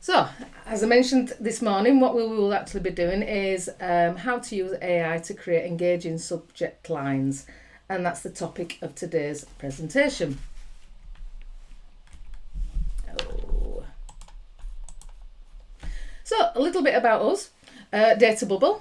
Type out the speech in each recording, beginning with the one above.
So, as I mentioned this morning, what we will actually be doing is how to use AI to create engaging subject lines. And that's the topic of today's presentation. So, a little bit about us. Data Bubble.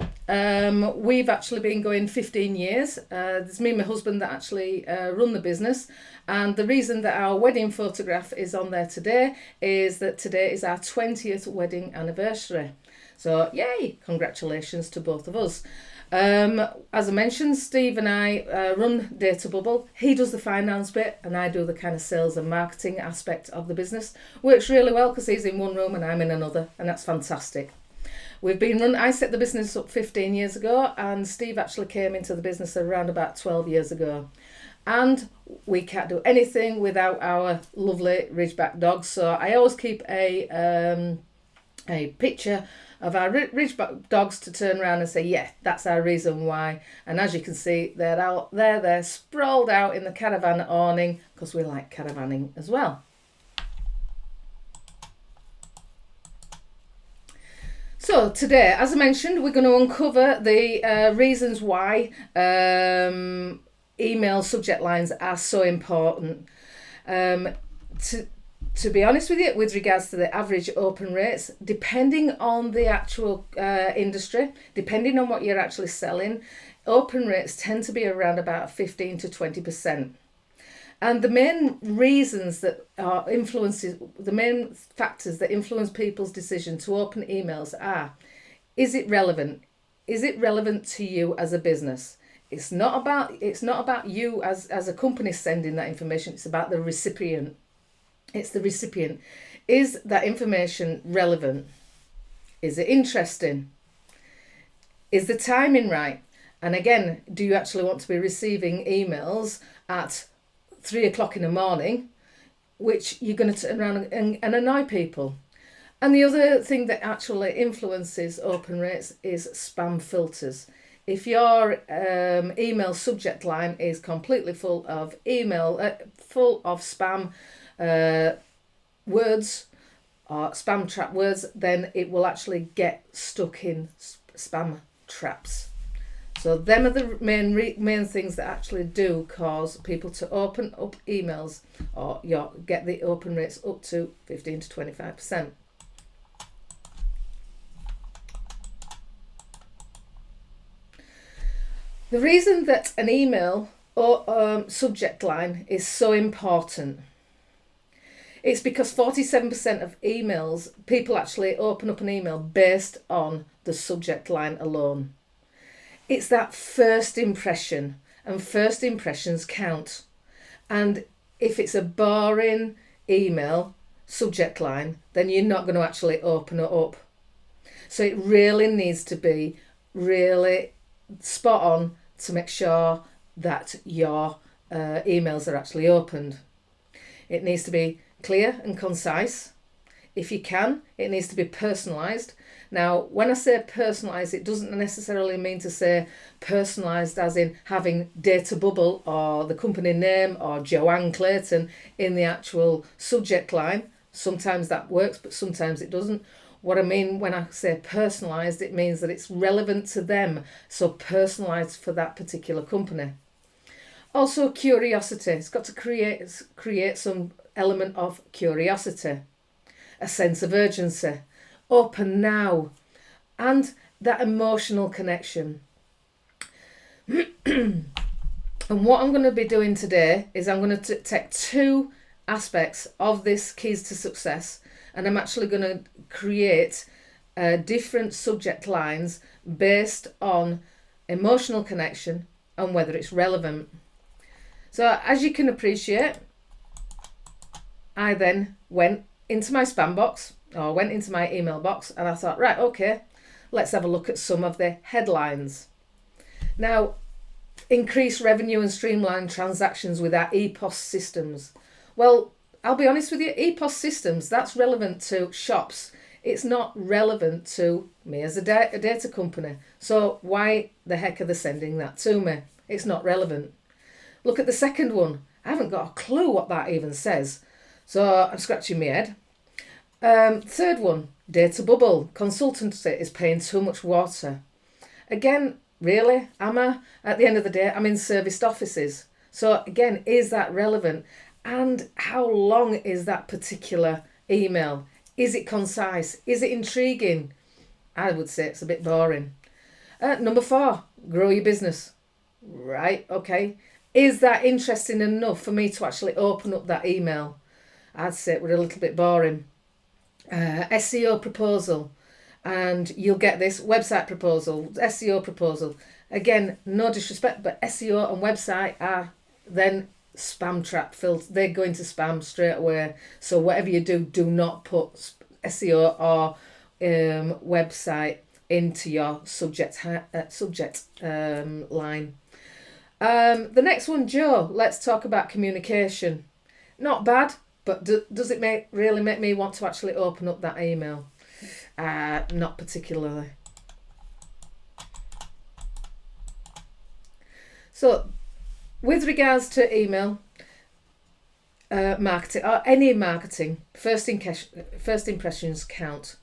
We've actually been going 15 years. There's me and my husband that actually run the business. And the reason that our wedding photograph is on there today is that today is our 20th wedding anniversary. So, yay! Congratulations to both of us. As I mentioned, Steve and I run Data Bubble. He does the finance bit and I do the kind of sales and marketing aspect of the business. Works really well because he's in one room and I'm in another, and that's fantastic. I set the business up 15 years ago, and Steve actually came into the business around about 12 years ago. And we can't do anything without our lovely Ridgeback dogs. So I always keep a picture of our Ridgeback dogs to turn around and say, yeah, that's our reason why. And as you can see, they're out there, they're sprawled out in the caravan awning because we like caravanning as well. So today, as I mentioned, we're going to uncover the reasons why email subject lines are so important. To be honest with you, with regards to the average open rates, depending on the actual industry, depending on what you're actually selling, open rates tend to be around about 15 to 20%. And the main reasons that the main factors that influence people's decision to open emails are: is it relevant? Is it relevant to you as a business? It's not about you as a company sending that information. It's about the recipient. It's the recipient. Is that information relevant? Is it interesting? Is the timing right? And again, do you actually want to be receiving emails at 3 o'clock in the morning, which you're going to turn around and annoy people? And the other thing that actually influences open rates is spam filters. If your email subject line is completely full of spam words or spam trap words, then it will actually get stuck in spam traps. So them are the main things that actually do cause people to open up emails or get the open rates up to 15 to 25%. The reason that an email or subject line is so important, it's because 47% of emails, people actually open up an email based on the subject line alone. It's that first impression, and first impressions count. And if it's a boring email subject line, then you're not going to actually open it up. So it really needs to be really spot on to make sure that your emails are actually opened. It needs to be clear and concise. If you can, it needs to be personalised. Now, when I say personalised, it doesn't necessarily mean to say personalised as in having Data Bubble or the company name or Joanne Clayton in the actual subject line. Sometimes that works, but sometimes it doesn't. What I mean when I say personalised, it means that it's relevant to them, so personalised for that particular company. Also, curiosity. It's got to create some element of curiosity, a sense of urgency, open now, and that emotional connection. And what I'm going to be doing today is I'm going to take two aspects of this keys to success, and I'm actually going to create different subject lines based on emotional connection and whether it's relevant. So as you can appreciate, I then went into my spam box or went into my email box and I thought, right, okay, let's have a look at some of the headlines. Now, increase revenue and streamline transactions with our EPOS systems. Well, I'll be honest with you, EPOS systems, that's relevant to shops. It's not relevant to me as a data company. So why the heck are they sending that to me? It's not relevant. Look at the second one. I haven't got a clue what that even says. So I'm scratching my head. Third one, Data bubble. Consultancy is paying too much water. Again, really? Am I? At the end of the day, I'm in serviced offices. So again, is that relevant? And how long is that particular email? Is it concise? Is it intriguing? I would say it's a bit boring. Number 4, grow your business. Right, okay. Is that interesting enough for me to actually open up that email? I'd say it was a little bit boring. SEO proposal. And you'll get this website proposal, SEO proposal. Again, no disrespect, but SEO and website are then spam trap filled. They're going to spam straight away. So whatever you do, do not put SEO or website into your subject line. The next one, Joe. Let's talk about communication. Not bad, but does it really make me want to actually open up that email? Not particularly. So, with regards to email marketing or any marketing, first impressions count.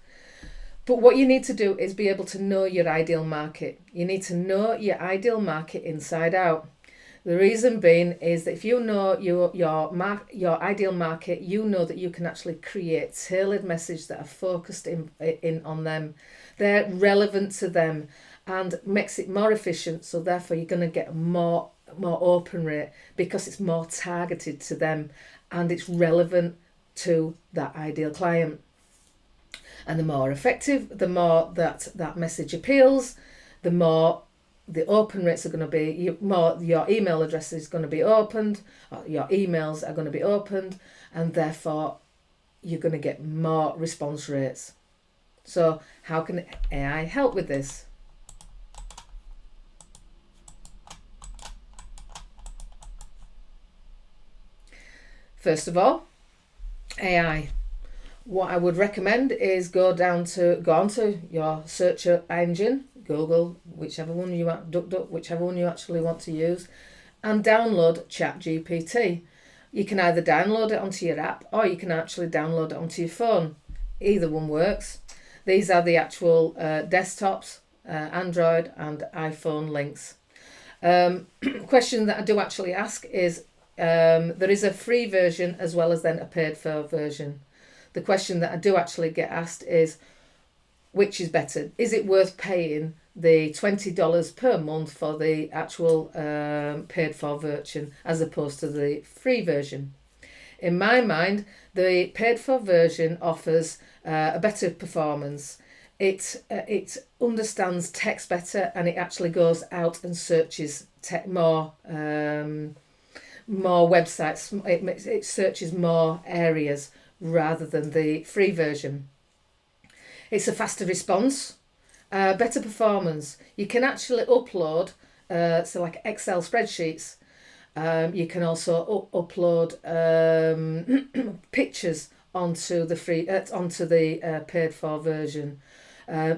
But what you need to do is be able to know your ideal market. You need to know your ideal market inside out. The reason being is that if you know your ideal market, you know that you can actually create tailored messages that are focused in on them. They're relevant to them and makes it more efficient. So therefore, you're going to get more open rate because it's more targeted to them and it's relevant to that ideal client. And the more effective, the more that message appeals, the more the open rates are going to be, more your email address is going to be opened, or your emails are going to be opened, and therefore you're going to get more response rates. So how can AI help with this? First of all, AI. What I would recommend is go onto your search engine, Google, whichever one you DuckDuck, whichever one you actually want to use, and download ChatGPT. You can either download it onto your app or you can actually download it onto your phone. Either one works. These are the actual desktops, Android and iPhone links. Question that I do actually ask is there is a free version as well as then a paid for version. The question that I do actually get asked is, which is better? Is it worth paying the $20 per month for the actual paid for version as opposed to the free version? In my mind, the paid for version offers a better performance. It understands text better and it actually goes out and searches more websites. It searches more areas rather than the free version. It's a faster response, better performance. You can actually upload, so like Excel spreadsheets. You can also upload pictures onto the paid for version.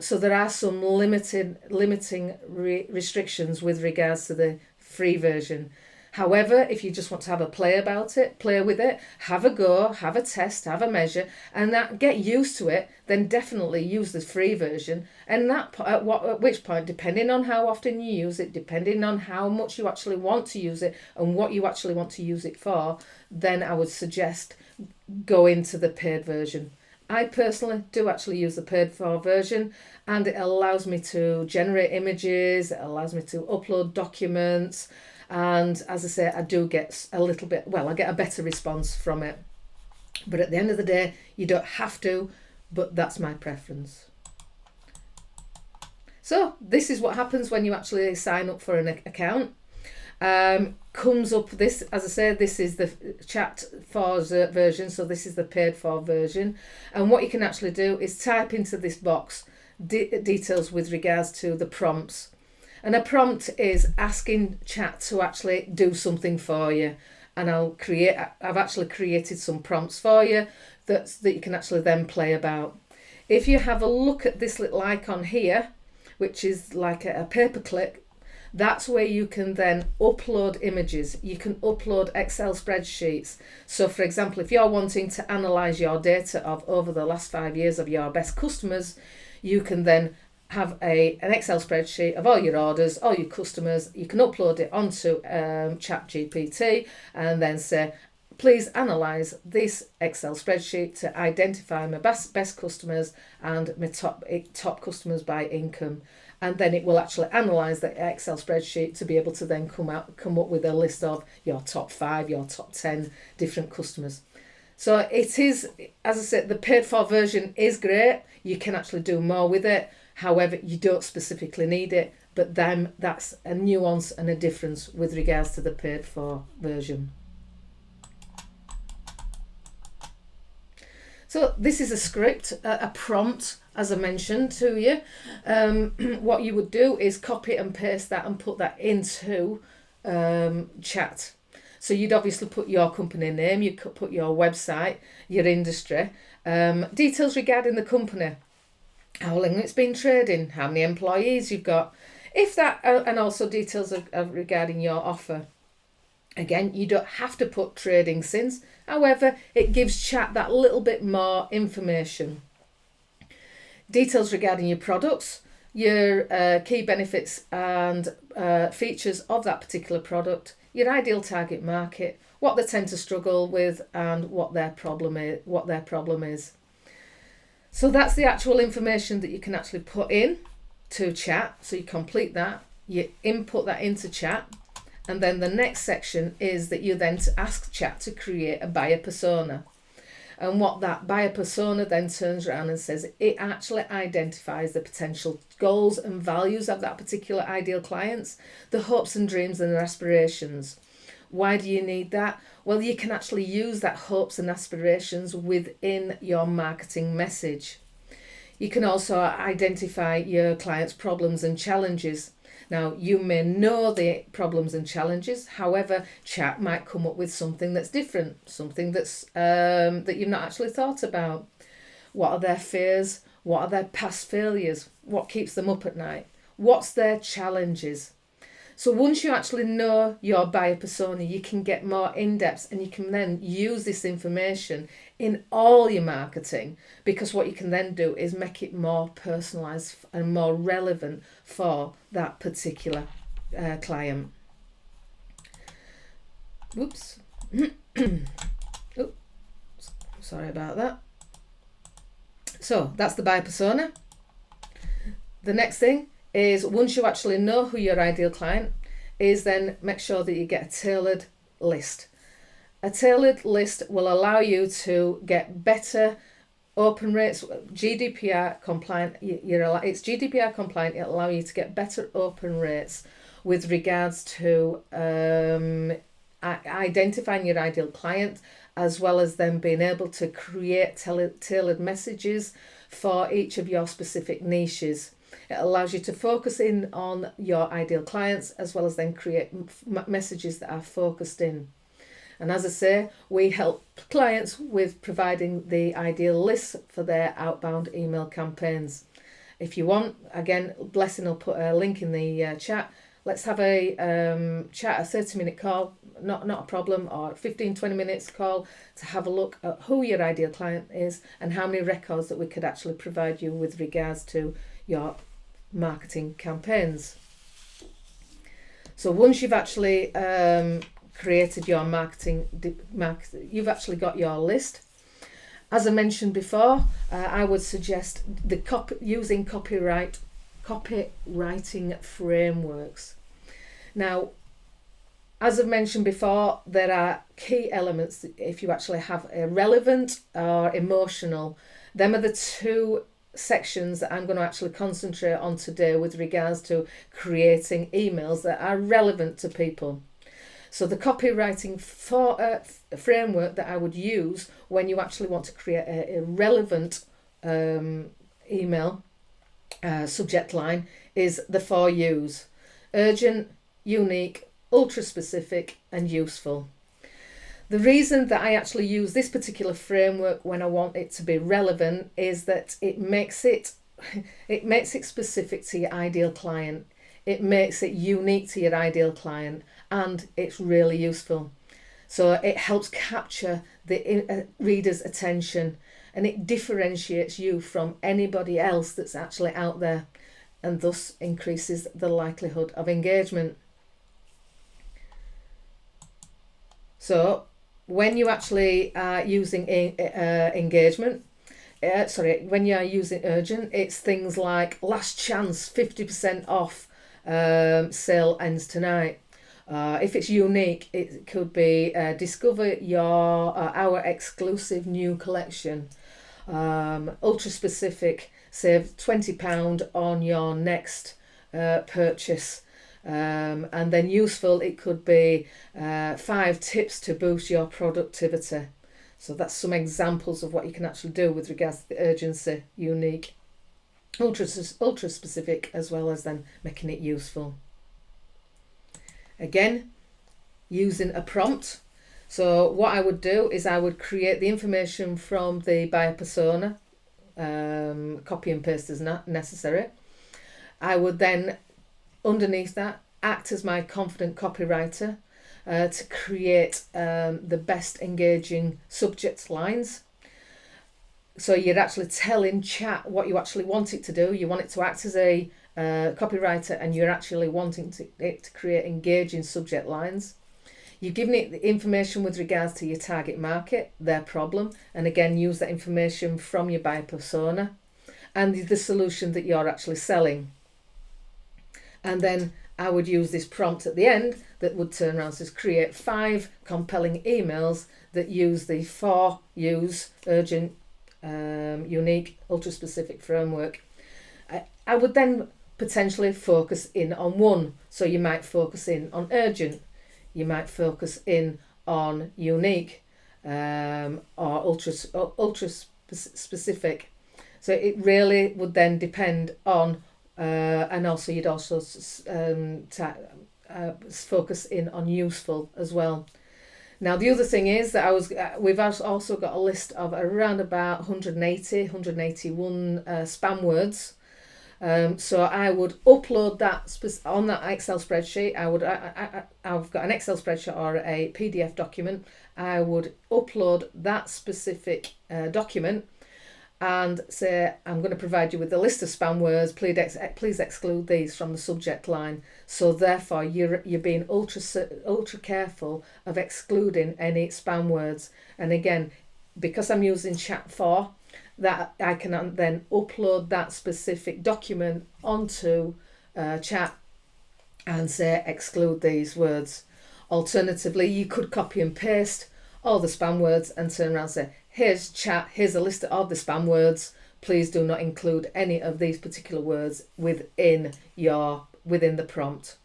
So there are some limiting restrictions with regards to the free version. However, if you just want to have a play with it, have a go, have a test, have a measure, and that get used to it, then definitely use the free version. And at which point, depending on how often you use it, depending on how much you actually want to use it and what you actually want to use it for, then I would suggest go into the paid version. I personally do actually use the paid for version, and it allows me to generate images, it allows me to upload documents. And as I say, I do get I get a better response from it. But at the end of the day, you don't have to, but that's my preference. So this is what happens when you actually sign up for an account. Comes up this, as I say, this is the chat for version, so this is the paid for version. And what you can actually do is type into this box details with regards to the prompts. And a prompt is asking chat to actually do something for you. And I've actually created some prompts for you that you can actually then play about. If you have a look at this little icon here, which is like a paperclip, That's where you can then upload images. You can upload Excel spreadsheets. So for example, if you're wanting to analyze your data of over the last 5 years of your best customers, you can then have an Excel spreadsheet of all your orders, all your customers. You can upload it onto ChatGPT and then say, please analyse this Excel spreadsheet to identify my best customers and my top customers by income. And then it will actually analyse the Excel spreadsheet to be able to then come up with a list of your top 5, your top 10 different customers. So it is, as I said, the paid for version is great. You can actually do more with it. However, you don't specifically need it, but then that's a nuance and a difference with regards to the paid for version. So this is a script, a prompt, as I mentioned to you. What you would do is copy and paste that and put that into chat. So you'd obviously put your company name, you could put your website, your industry, details regarding the company, how long it's been trading, how many employees you've got, if that, and also details of regarding your offer. Again, you don't have to put trading since. However, it gives chat that little bit more information. Details regarding your products, your key benefits and features of that particular product, your ideal target market, what they tend to struggle with, and what their problem is. So that's the actual information that you can actually put in to chat. So you complete that, you input that into chat. And then the next section is that you then ask chat to create a buyer persona. And what that buyer persona then turns around and says, it actually identifies the potential goals and values of that particular ideal clients, the hopes and dreams and their aspirations. Why do you need that? Well, you can actually use that hopes and aspirations within your marketing message. You can also identify your clients' problems and challenges. Now, you may know the problems and challenges. However, chat might come up with something that's different, something that's that you've not actually thought about. What are their fears? What are their past failures? What keeps them up at night? What's their challenges? So once you actually know your buyer persona, you can get more in-depth and you can then use this information in all your marketing, because what you can then do is make it more personalised and more relevant for that particular client. Whoops. Oops. Sorry about that. So that's the buyer persona. The next thing is, once you actually know who your ideal client is, then make sure that you get a tailored list. A tailored list will allow you to get better open rates, GDPR compliant. It's GDPR compliant. It'll allow you to get better open rates with regards to identifying your ideal client, as well as then being able to create tailored messages for each of your specific niches. It allows you to focus in on your ideal clients, as well as then create messages that are focused in. And as I say, we help clients with providing the ideal lists for their outbound email campaigns. If you want, again, Blessing will put a link in the chat. Let's have a chat, a 30-minute call, not a problem, or 15-20 minutes call to have a look at who your ideal client is and how many records that we could actually provide you with regards to your marketing campaigns. So once you've actually created your marketing, you've actually got your list. As I mentioned before, I would suggest using copywriting frameworks. Now, as I've mentioned before, there are key elements if you actually have a relevant or emotional. Them are the two sections that I'm going to actually concentrate on today with regards to creating emails that are relevant to people. So the copywriting framework that I would use when you actually want to create a relevant email subject line is the 4 U's: urgent, unique, ultra specific, and useful. The reason that I actually use this particular framework when I want it to be relevant is that it makes it specific to your ideal client. it makes it unique to your ideal client, and it's really useful. So it helps capture the reader's attention, and it differentiates you from anybody else that's actually out there, and thus increases the likelihood of engagement. So when you actually are using engagement, when you are using urgent, it's things like last chance, 50% off, sale ends tonight. If it's unique, it could be discover our exclusive new collection. Ultra specific, save £20 on your next purchase. And then useful, it could be 5 tips to boost your productivity. So that's some examples of what you can actually do with regards to the urgency, unique, ultra specific, as well as then making it useful. Again, using a prompt. So what I would do is I would create the information from the buyer persona, copy and paste as necessary. I would then, underneath that, act as my confident copywriter to create the best engaging subject lines. So you're actually telling chat what you actually want it to do. You want it to act as a copywriter, and you're actually wanting it to create engaging subject lines. You've given it the information with regards to your target market, their problem, and again use that information from your buyer persona and the solution that you're actually selling. And then I would use this prompt at the end that would turn around and says create 5 compelling emails that use the 4 use urgent, unique, ultra specific framework. I would then potentially focus in on one. So you might focus in on urgent, you might focus in on unique, or ultra specific. So it really would then depend on, and also you'd also focus in on useful as well. Now the other thing is that we've also got a list of around about 181 spam words. So I would upload that on that Excel spreadsheet. I've got an Excel spreadsheet or a PDF document. I would upload that specific document and say, I'm going to provide you with a list of spam words. Please exclude these from the subject line. So therefore, you're being ultra careful of excluding any spam words. And again, because I'm using Chat 4, that I can then upload that specific document onto Chat and say exclude these words. Alternatively, you could copy and paste all the spam words and turn around and say, here's Chat, here's a list of the spam words. Please do not include any of these particular words within the prompt.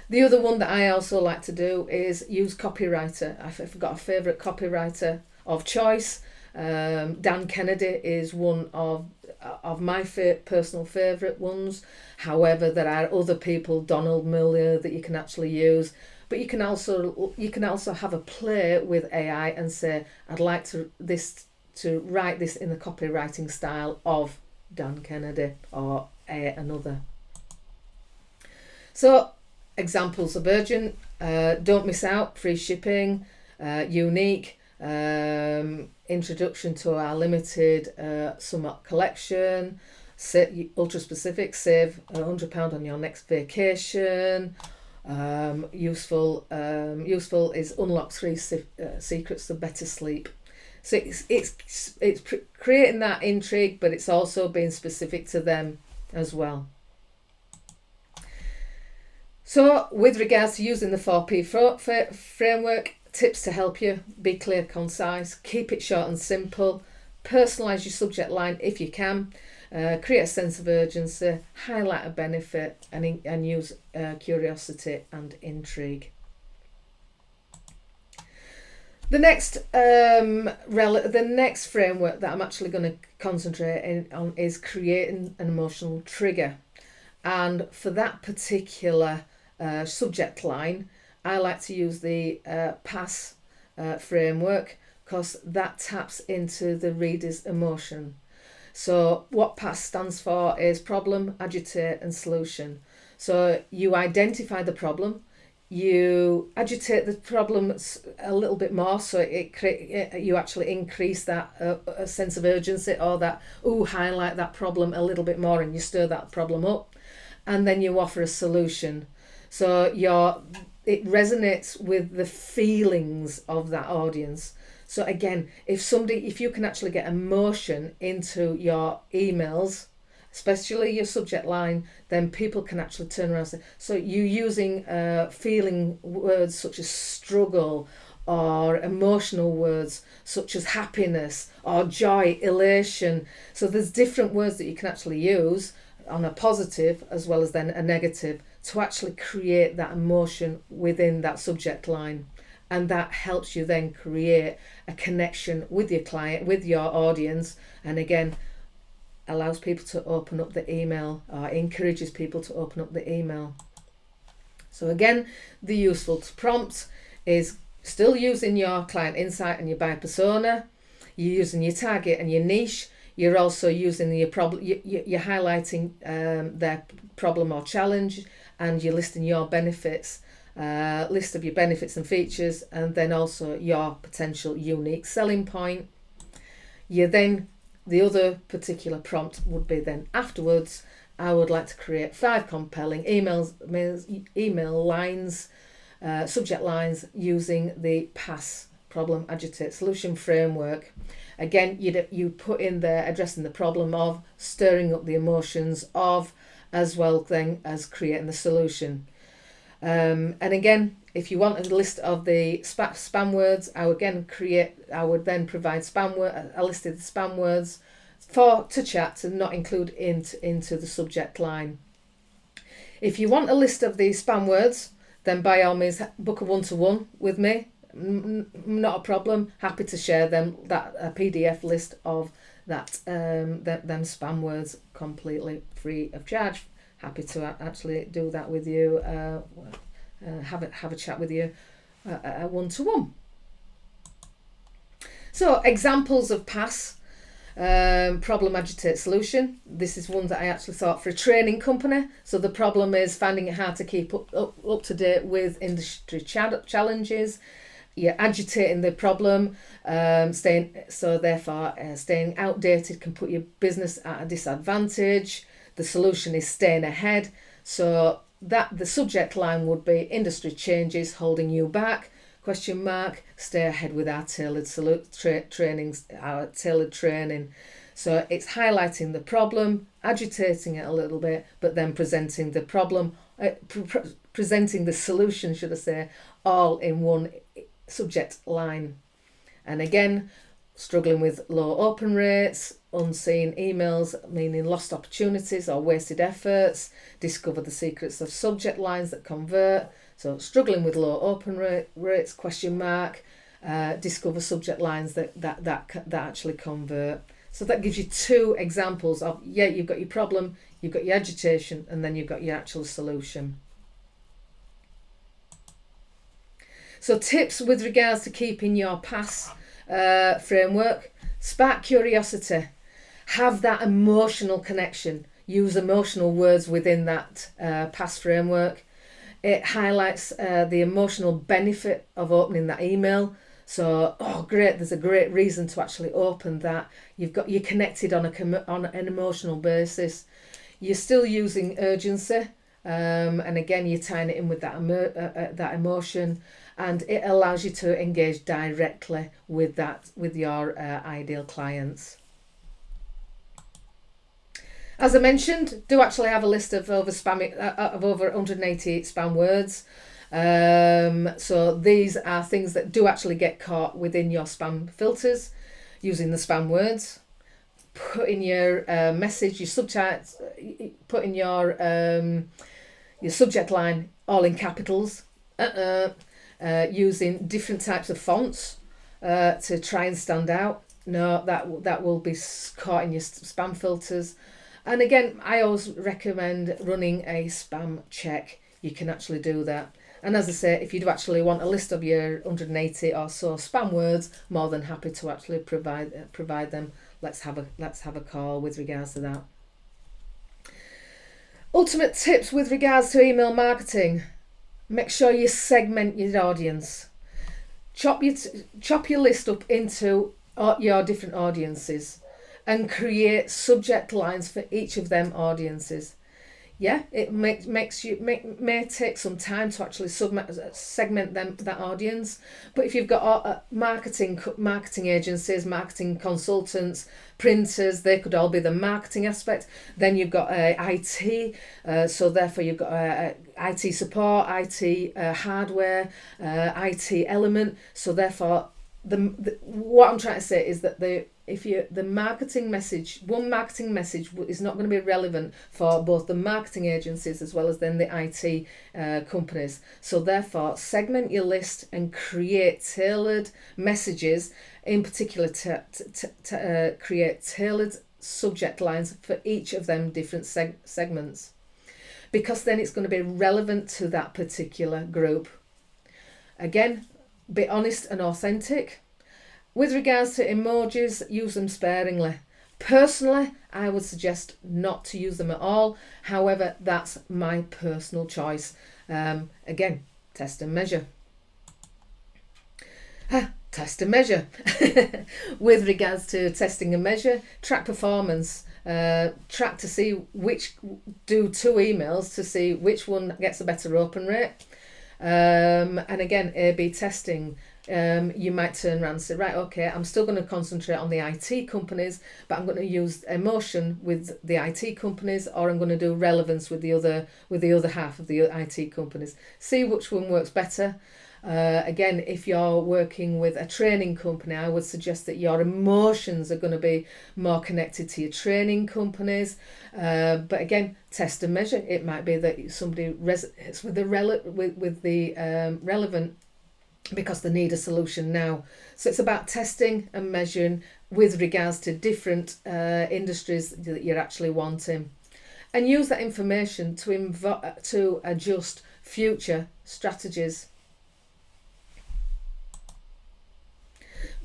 The other one that I also like to do is use copywriter. I've got a favourite copywriter of choice. Dan Kennedy is one of my personal favourite ones. However, there are other people, Donald Miller, that you can actually use. But you can also have a play with AI and say, I'd like to write this in the copywriting style of Dan Kennedy or another. So examples of urgent: don't miss out, free shipping, unique, introduction to our limited summer collection, ultra specific, save £100 on your next vacation. Useful is unlock 3 secrets to better sleep. So it's creating that intrigue, but it's also being specific to them as well. So with regards to using the 4P framework, tips to help you: be clear, concise, keep it short and simple, personalise your subject line if you can, create a sense of urgency, highlight a benefit, and use curiosity and intrigue. The next framework that I'm actually going to concentrate on is creating an emotional trigger. And for that particular subject line, I like to use the PASS framework, because that taps into the reader's emotion. So what PASS stands for is problem, agitate and solution. So you identify the problem, you agitate the problem a little bit more, so you actually increase that a sense of urgency, or that highlight that problem a little bit more, and you stir that problem up, and then you offer a solution. So it resonates with the feelings of that audience. So again, if you can actually get emotion into your emails, especially your subject line, then people can actually turn around and say, so you using feeling words such as struggle, or emotional words such as happiness or joy, elation. So there's different words that you can actually use on a positive as well as then a negative, to actually create that emotion within that subject line. And that helps you then create a connection with your client, with your audience, and again, allows people to open up the email, or encourages people to open up the email. So again, the useful prompt is still using your client insight and your buyer persona. You're using your target and your niche. You're also using your problem. You're highlighting their problem or challenge, and you're listing your benefits, list of your benefits and features, and then also your potential unique selling point. The other particular prompt would be then afterwards, I would like to create 5 compelling email lines, subject lines, using the PASS, problem, agitate, solution framework. Again, you put in there addressing the problem of, stirring up the emotions of, as well then as creating the solution. And again, if you want a list of the spam words, I would then provide a list of the spam words to chat, to not include into the subject line. If you want a list of the spam words, then by all means book a one-to-one with me. Not a problem. Happy to share them, a PDF list of that them spam words, completely free of charge. Happy to actually do that with you. Have a chat with you, a one-to-one. So examples of PASS, problem, agitate, solution. This is one that I actually thought for a training company. So the problem is finding it hard to keep up to date with industry challenges. You're agitating the problem, staying outdated can put your business at a disadvantage. The solution is staying ahead. So that the subject line would be industry changes holding you back, ? Stay ahead with our tailored training. So it's highlighting the problem, agitating it a little bit, but then presenting the problem, presenting the solution, should I say, all in one subject line. And again, struggling with low open rates, unseen emails, meaning lost opportunities or wasted efforts, discover the secrets of subject lines that convert. So struggling with low open rates, ? Discover subject lines that actually convert. So that gives you 2 examples of, you've got your problem, you've got your agitation, and then you've got your actual solution. So tips with regards to keeping your PASS framework: spark curiosity, have that emotional connection, use emotional words within that PASS framework. It highlights the emotional benefit of opening that email. So, great, there's a great reason to actually open that. You're connected on an emotional basis. You're still using urgency, and again, you're tying it in with that emotion, and it allows you to engage directly with your ideal clients. As I mentioned, do actually have a list of over 180 spam words. So these are things that do actually get caught within your spam filters, using the spam words. Put in your message, your subtext, put in your subject line all in capitals. Using different types of fonts to try and stand out. No, that will be caught in your spam filters. And again, I always recommend running a spam check. You can actually do that. And as I say, if you do actually want a list of your 180 or so spam words, more than happy to actually provide them. Let's have a call with regards to that. Ultimate tips with regards to email marketing. Make sure you segment your audience. Chop your list up into your different audiences and create subject lines for each of them audiences. Yeah, it may take some time to actually segment that audience. But if you've got marketing agencies, marketing consultants, printers, they could all be the marketing aspect. Then you've got IT, so therefore you've got IT support, IT hardware, IT element. So therefore, what I'm trying to say is that the marketing message, one marketing message is not going to be relevant for both the marketing agencies as well as then the IT companies. So therefore, segment your list and create tailored messages, in particular to create tailored subject lines for each of them different segments, because then it's going to be relevant to that particular group. Again, be honest and authentic. With regards to emojis, use them sparingly. Personally, I would suggest not to use them at all. However, that's my personal choice. Again, test and measure. Test and measure. With regards to testing and measure, track performance. Track to see do 2 emails to see which one gets a better open rate. And again, A/B testing. You might turn around and say, right, okay, I'm still going to concentrate on the IT companies, but I'm going to use emotion with the IT companies, or I'm going to do relevance with the other half of the IT companies. See which one works better. Again, if you're working with a training company, I would suggest that your emotions are going to be more connected to your training companies. But again, test and measure. It might be that somebody resonates with the relevant because they need a solution now. So it's about testing and measuring with regards to different industries that you're actually wanting, and use that information to adjust future strategies.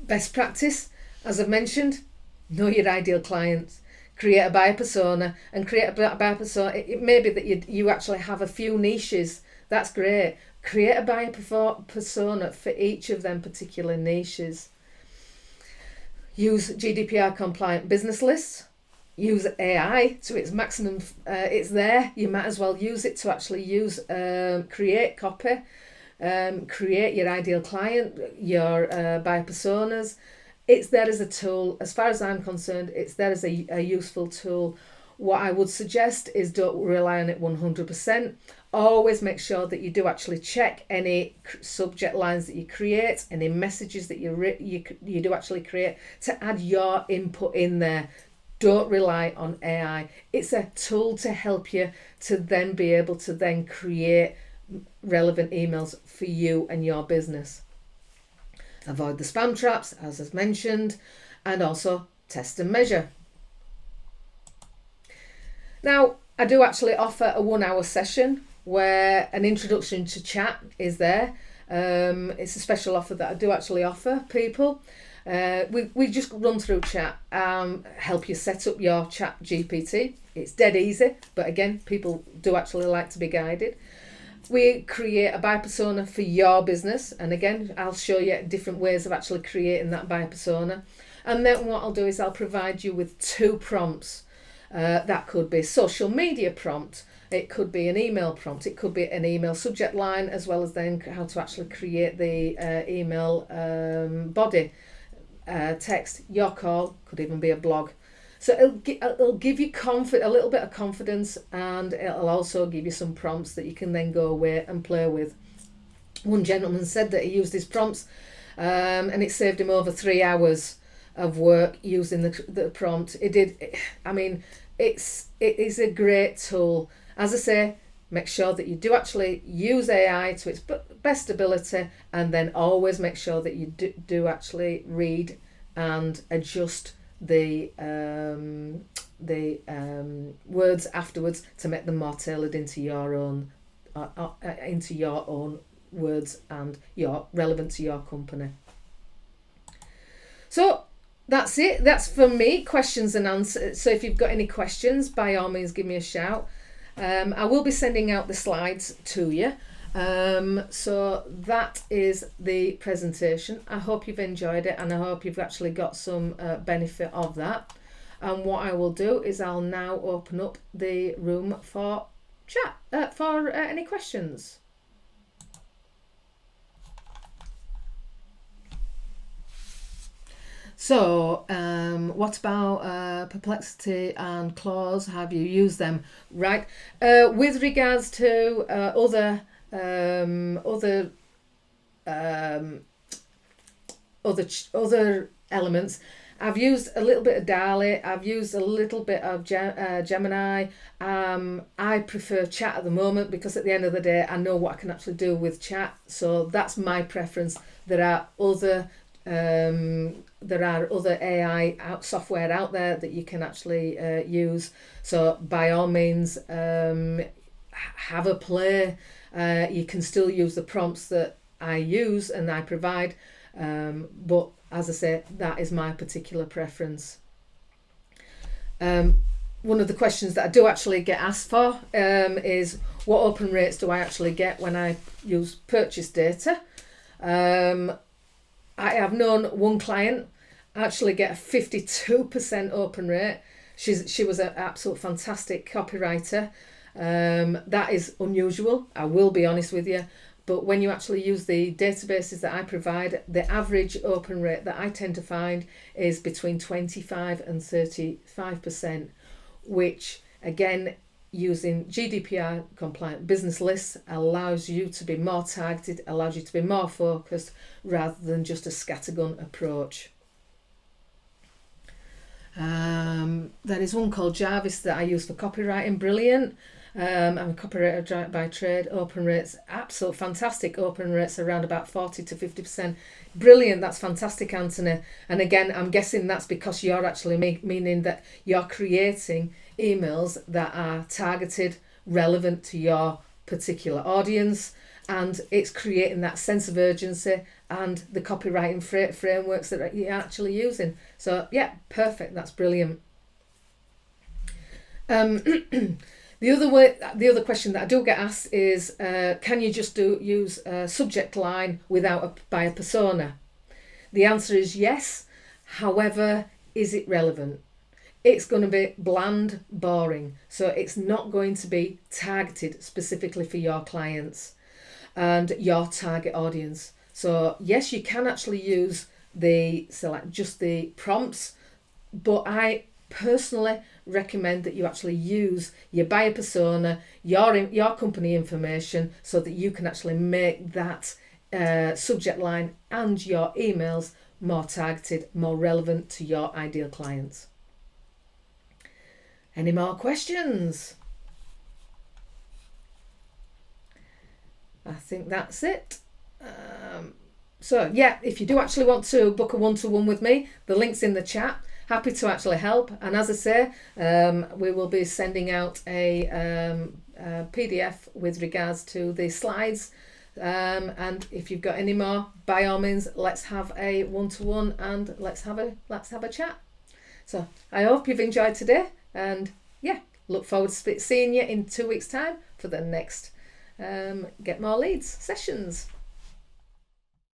Best practice, as I've mentioned, know your ideal clients. Create a buyer persona, and create a buyer persona. It may be that you actually have a few niches. That's great. Create a buyer persona for each of them particular niches. Use GDPR compliant business lists. Use AI to its maximum. It's there. You might as well use it to actually create copy. Create your ideal client, your buyer personas. It's there as a tool. As far as I'm concerned, it's there as a useful tool. What I would suggest is don't rely on it 100%. Always make sure that you do actually check any subject lines that you create, any messages that you do actually create, to add your input in there. Don't rely on AI. It's a tool to help you to then be able to then create relevant emails for you and your business. Avoid the spam traps, as I've mentioned, and also test and measure. Now, I do actually offer a 1-hour session where an introduction to chat is there. It's a special offer that I do actually offer people. We just run through chat, help you set up your chat GPT. It's dead easy, but again, people do actually like to be guided. We create a buyer persona for your business, and again, I'll show you different ways of actually creating that buyer persona. And then what I'll do is I'll provide you with 2 prompts. That could be a social media prompt, it could be an email prompt, it could be an email subject line, as well as then how to actually create the email body, text, your call, could even be a blog. So it'll give you a little bit of confidence, and it'll also give you some prompts that you can then go away and play with. One gentleman said that he used his prompts and it saved him over 3 hours of work using the prompt. It is a great tool. As I say, make sure that you do actually use AI to its best ability, and then always make sure that you do actually read and adjust the words afterwards to make them more tailored into your own words and relevant to your company. So that's it. That's for me, questions and answers. So if you've got any questions, by all means give me a shout. I will be sending out the slides to you. So that is the presentation. I hope you've enjoyed it, and I hope you've actually got some benefit of that. And what I will do is I'll now open up the room for chat, for any questions. So, what about Perplexity and Clause? Have you used them? Right. With regards to other elements, I've used a little bit of DALL-E. I've used a little bit of Gemini. I prefer chat at the moment because at the end of the day, I know what I can actually do with chat. So that's my preference. There are other AI software out there that you can actually use. So by all means, have a play. You can still use the prompts that I use and I provide, but as I say, that is my particular preference. One of the questions that I do actually get asked for is what open rates do I actually get when I use purchase data? I have known one client actually get a 52% open rate. She was an absolute fantastic copywriter. That is unusual, I will be honest with you. But when you actually use the databases that I provide, the average open rate that I tend to find is between 25 and 35%, which again, using GDPR compliant business lists allows you to be more targeted, allows you to be more focused rather than just a scattergun approach. There is one called Jarvis that I use for copywriting, brilliant. I'm a copywriter by trade. Open rates, absolute fantastic open rates, around about 40 to 50%. Brilliant, that's fantastic, Anthony. And again, I'm guessing that's because you're actually meaning that you're creating emails that are targeted, relevant to your particular audience, and it's creating that sense of urgency and the copywriting frameworks that you're actually using. So yeah, perfect, that's brilliant. The other question that I do get asked is, can you just use a subject line without a buyer persona? The answer is yes. However, is it relevant? It's going to be bland, boring. So it's not going to be targeted specifically for your clients and your target audience. So yes, you can actually use just the prompts, but I personally recommend that you actually use your buyer persona, your company information, so that you can actually make that subject line and your emails more targeted, more relevant to your ideal clients. Any more questions? I think that's it. So yeah, if you do actually want to book a one-to-one with me, the link's in the chat. Happy to actually help. And as I say, we will be sending out a PDF with regards to the slides. And if you've got any more, by all means, let's have a one-to-one and let's have a chat. So I hope you've enjoyed today, and yeah, look forward to seeing you in 2 weeks' time for the next Get More Leads sessions.